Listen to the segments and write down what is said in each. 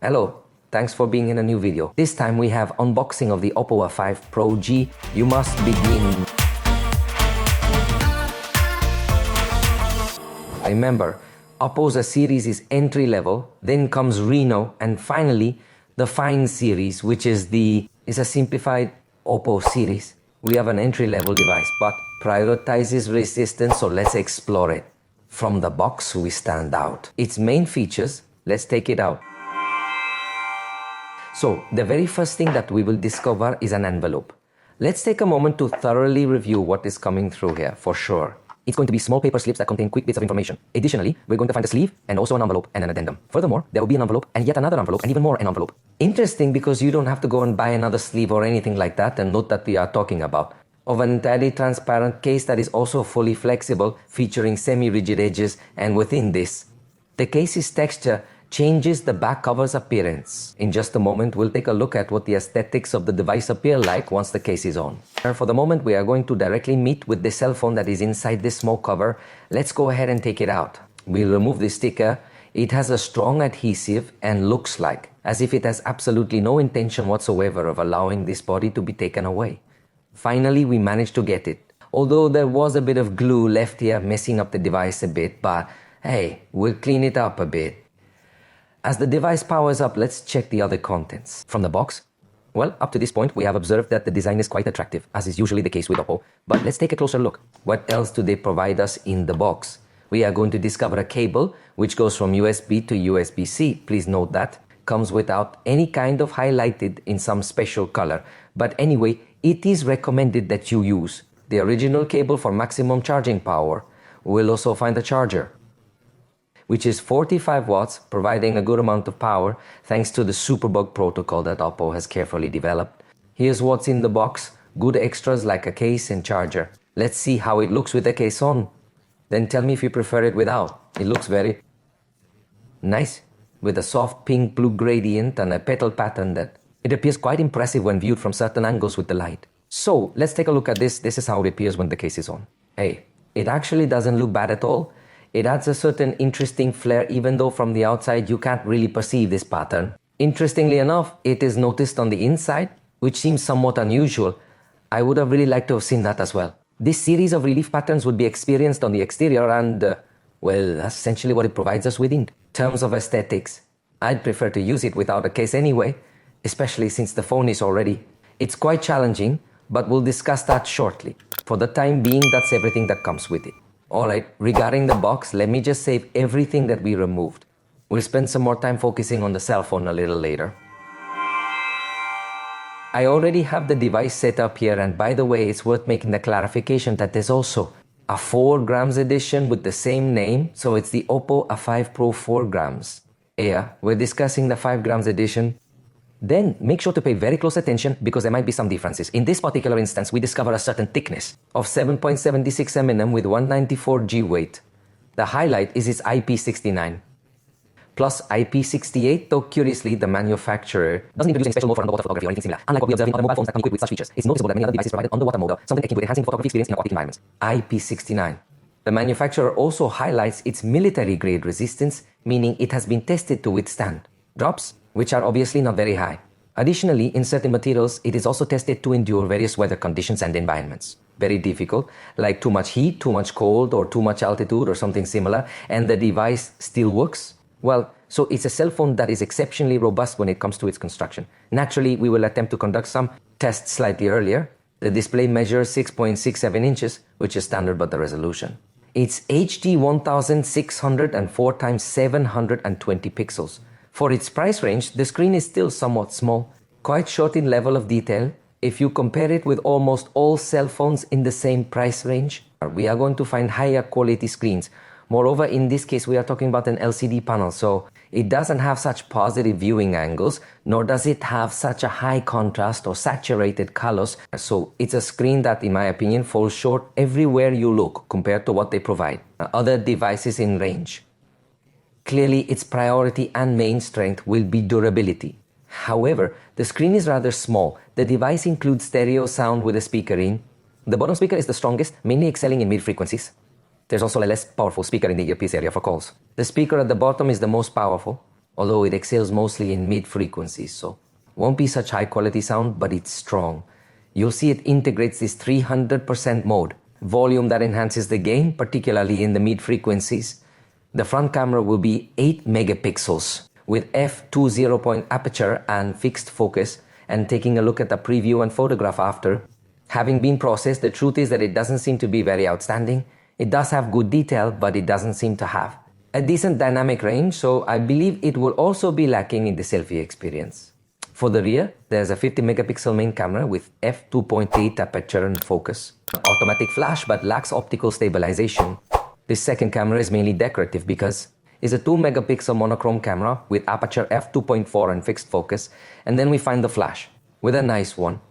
Hello, thanks for being in a new video. This time we have unboxing of the OPPO A5 Pro G. You must begin. Remember, OPPO's series is entry level, then comes Reno, and finally the Fine series, which is a simplified OPPO series. We have an entry level device, but prioritizes resistance, so let's explore it. From the box, we stand out. Its main features, let's take it out. So, the very first thing that we will discover is an envelope. Let's take a moment to thoroughly review what is coming through here, for sure. It's going to be small paper slips that contain quick bits of information. Additionally, we're going to find a sleeve and also an envelope and an addendum. Furthermore, there will be an envelope and yet another envelope and even more an envelope. Interesting because you don't have to go and buy another sleeve or anything like that, and note that we are talking about of an entirely transparent case that is also fully flexible, featuring semi-rigid edges, and within this, the case's texture changes the back cover's appearance. In just a moment, we'll take a look at what the aesthetics of the device appear like once the case is on. For the moment, we are going to directly meet with the cell phone that is inside this small cover. Let's go ahead and take it out. We'll remove the sticker. It has a strong adhesive and looks like as if it has absolutely no intention whatsoever of allowing this body to be taken away. Finally, we managed to get it. Although there was a bit of glue left here messing up the device a bit, but hey, we'll clean it up a bit. As the device powers up, let's check the other contents. From the box, well, up to this point, we have observed that the design is quite attractive, as is usually the case with OPPO. But let's take a closer look. What else do they provide us in the box? We are going to discover a cable, which goes from USB to USB-C. Please note that. Comes without any kind of highlighted in some special color. But anyway, it is recommended that you use the original cable for maximum charging power. We'll also find a charger, which is 45 watts, providing a good amount of power thanks to the Superbug protocol that OPPO has carefully developed. Here's what's in the box, good extras like a case and charger. Let's see how it looks with the case on. Then tell me if you prefer it without. It looks very nice, with a soft pink-blue gradient and a petal pattern that it appears quite impressive when viewed from certain angles with the light. So let's take a look at this. This is how it appears when the case is on. Hey, it actually doesn't look bad at all. It adds a certain interesting flair, even though from the outside you can't really perceive this pattern. Interestingly enough, it is noticed on the inside, which seems somewhat unusual. I would have really liked to have seen that as well. This series of relief patterns would be experienced on the exterior and, well, that's essentially what it provides us with in terms of aesthetics. I'd prefer to use it without a case anyway, especially since the phone is already. It's quite challenging, but we'll discuss that shortly. For the time being, that's everything that comes with it. Alright, regarding the box, let me just save everything that we removed. We'll spend some more time focusing on the cell phone a little later. I already have the device set up here, and by the way, it's worth making the clarification that there's also a 4 grams edition with the same name, so it's the OPPO A5 Pro 4 grams. Yeah, we're discussing the 5 grams edition. Then make sure to pay very close attention because there might be some differences. In this particular instance, we discover a certain thickness of 7.76 mm with 194 G weight. The highlight is its IP69 plus IP68, though curiously the manufacturer doesn't introduce any special mode for underwater photography or anything similar. Unlike what we observe in other mobile phones that come equipped with such features, it's noticeable that many other devices provided underwater mode, something akin to enhancing photography experience in aquatic environments. IP69. The manufacturer also highlights its military grade resistance, meaning it has been tested to withstand drops, which are obviously not very high. Additionally, in certain materials, it is also tested to endure various weather conditions and environments. Very difficult, like too much heat, too much cold, or too much altitude, or something similar, and the device still works. Well, so it's a cell phone that is exceptionally robust when it comes to its construction. Naturally, we will attempt to conduct some tests slightly earlier. The display measures 6.67 inches, which is standard but the resolution. It's HD 1604 x 720 pixels. For its price range, the screen is still somewhat small, quite short in level of detail. If you compare it with almost all cell phones in the same price range, we are going to find higher quality screens. Moreover, in this case, we are talking about an LCD panel, so it doesn't have such positive viewing angles, nor does it have such a high contrast or saturated colors. So it's a screen that, in my opinion, falls short everywhere you look compared to what they provide other devices in range. Clearly, its priority and main strength will be durability. However, the screen is rather small. The device includes stereo sound with a speaker in. The bottom speaker is the strongest, mainly excelling in mid-frequencies. There's also a less powerful speaker in the earpiece area for calls. The speaker at the bottom is the most powerful, although it excels mostly in mid frequencies, so won't be such high quality sound, but it's strong. You'll see it integrates this 300% mode, volume that enhances the gain, particularly in the mid frequencies. The front camera will be 8 megapixels with f2.0 point aperture and fixed focus. And taking a look at the preview and photograph after having been processed, the truth is that it doesn't seem to be very outstanding. It does have good detail, but it doesn't seem to have a decent dynamic range, so I believe it will also be lacking in the selfie experience. For the rear, there's a 50 megapixel main camera with f2.8 aperture and focus. Automatic flash but lacks optical stabilization. This second camera is mainly decorative because it's a 2 megapixel monochrome camera with aperture f2.4 and fixed focus, and then we find the flash with a nice one.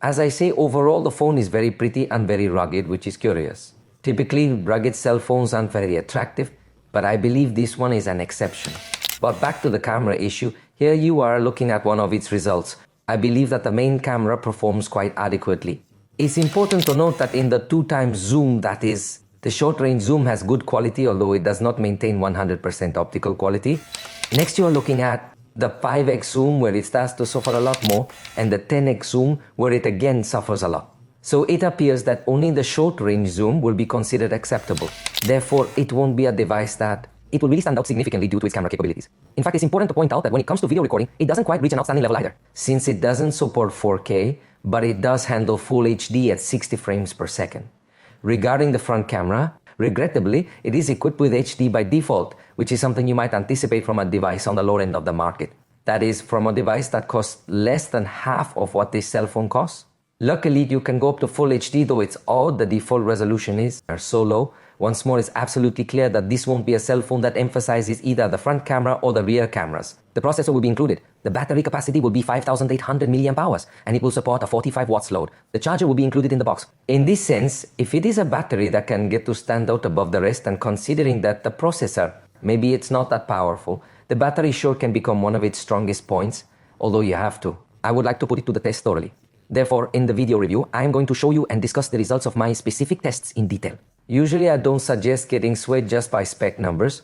As I say, overall the phone is very pretty and very rugged, which is curious. Typically, rugged cell phones aren't very attractive, but I believe this one is an exception. But back to the camera issue, here you are looking at one of its results. I believe that the main camera performs quite adequately. It's important to note that in the 2x zoom, that is, the short-range zoom has good quality, although it does not maintain 100% optical quality. Next you are looking at the 5x zoom, where it starts to suffer a lot more, and the 10x zoom, where it again suffers a lot. So it appears that only the short-range zoom will be considered acceptable. Therefore, it won't be a device that it will really stand out significantly due to its camera capabilities. In fact, it's important to point out that when it comes to video recording, it doesn't quite reach an outstanding level either, since it doesn't support 4K, but it does handle full HD at 60 frames per second. Regarding the front camera, regrettably, it is equipped with HD by default, which is something you might anticipate from a device on the low end of the market. That is, from a device that costs less than half of what this cell phone costs. Luckily, you can go up to full HD, though it's odd the default resolution is so low. Once more, it's absolutely clear that this won't be a cell phone that emphasizes either the front camera or the rear cameras. The processor will be included. The battery capacity will be 5,800 mAh, and it will support a 45 watts load. The charger will be included in the box. In this sense, if it is a battery that can get to stand out above the rest, and considering that the processor, maybe it's not that powerful, the battery sure can become one of its strongest points, although you have to. I would like to put it to the test thoroughly. Therefore, in the video review, I am going to show you and discuss the results of my specific tests in detail. Usually, I don't suggest getting swayed just by spec numbers.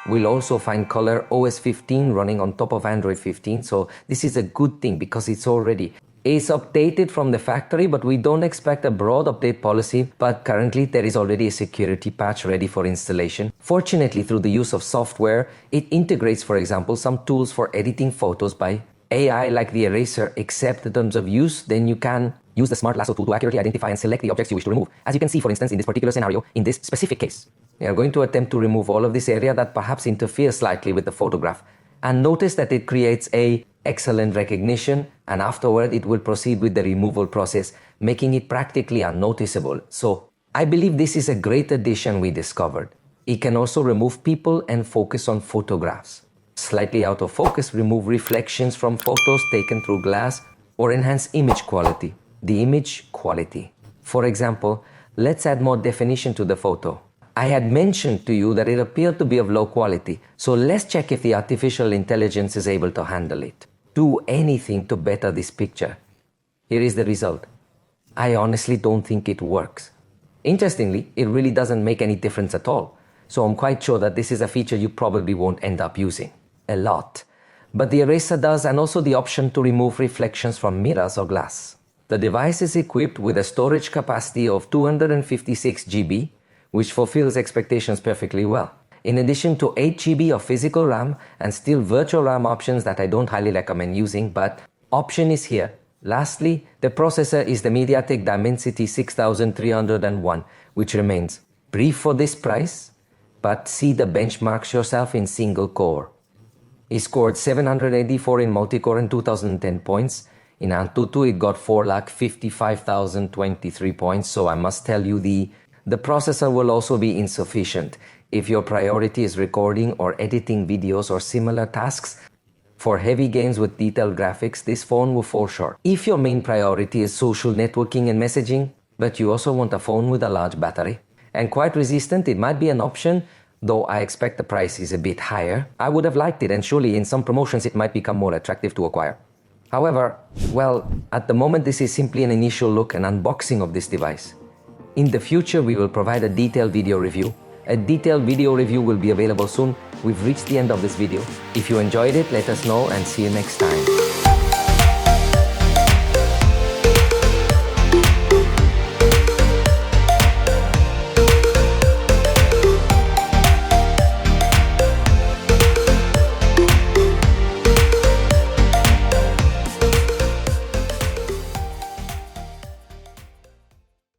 We'll also find color OS 15 running on top of Android 15, so this is a good thing because it's updated from the factory, but we don't expect a broad update policy, but currently there is already a security patch ready for installation. Fortunately, through the use of software, it integrates, for example, some tools for editing photos by AI like the eraser, except in terms of use, then you can use the smart lasso tool to accurately identify and select the objects you wish to remove. As you can see, for instance, in this particular scenario, in this specific case, we are going to attempt to remove all of this area that perhaps interferes slightly with the photograph. And notice that it creates a excellent recognition, and afterward it will proceed with the removal process, making it practically unnoticeable. So I believe this is a great addition we discovered. It can also remove people and focus on photographs. Slightly out of focus, remove reflections from photos taken through glass, or enhance image quality. The image quality. For example, let's add more definition to the photo. I had mentioned to you that it appeared to be of low quality, so let's check if the artificial intelligence is able to handle it. Do anything to better this picture. Here is the result. I honestly don't think it works. Interestingly, it really doesn't make any difference at all, so I'm quite sure that this is a feature you probably won't end up using a lot. But the eraser does, and also the option to remove reflections from mirrors or glass. The device is equipped with a storage capacity of 256 GB, which fulfills expectations perfectly well. In addition to 8 GB of physical RAM and still virtual RAM options that I don't highly recommend using, but option is here. Lastly, the processor is the MediaTek Dimensity 6301, which remains brief for this price, but see the benchmarks yourself in single core. It scored 784 in multi-core and 2010 points. In Antutu, it got 4,55,023 points, so I must tell you the processor will also be insufficient if your priority is recording or editing videos or similar tasks. For heavy games with detailed graphics, this phone will fall short. If your main priority is social networking and messaging, but you also want a phone with a large battery and quite resistant, it might be an option, though I expect the price is a bit higher. I would have liked it, and surely in some promotions it might become more attractive to acquire. However, well, at the moment this is simply an initial look and unboxing of this device. In the future, we will provide a detailed video review, A detailed video review will be available soon. We've reached the end of this video. If you enjoyed it, let us know and see you next time.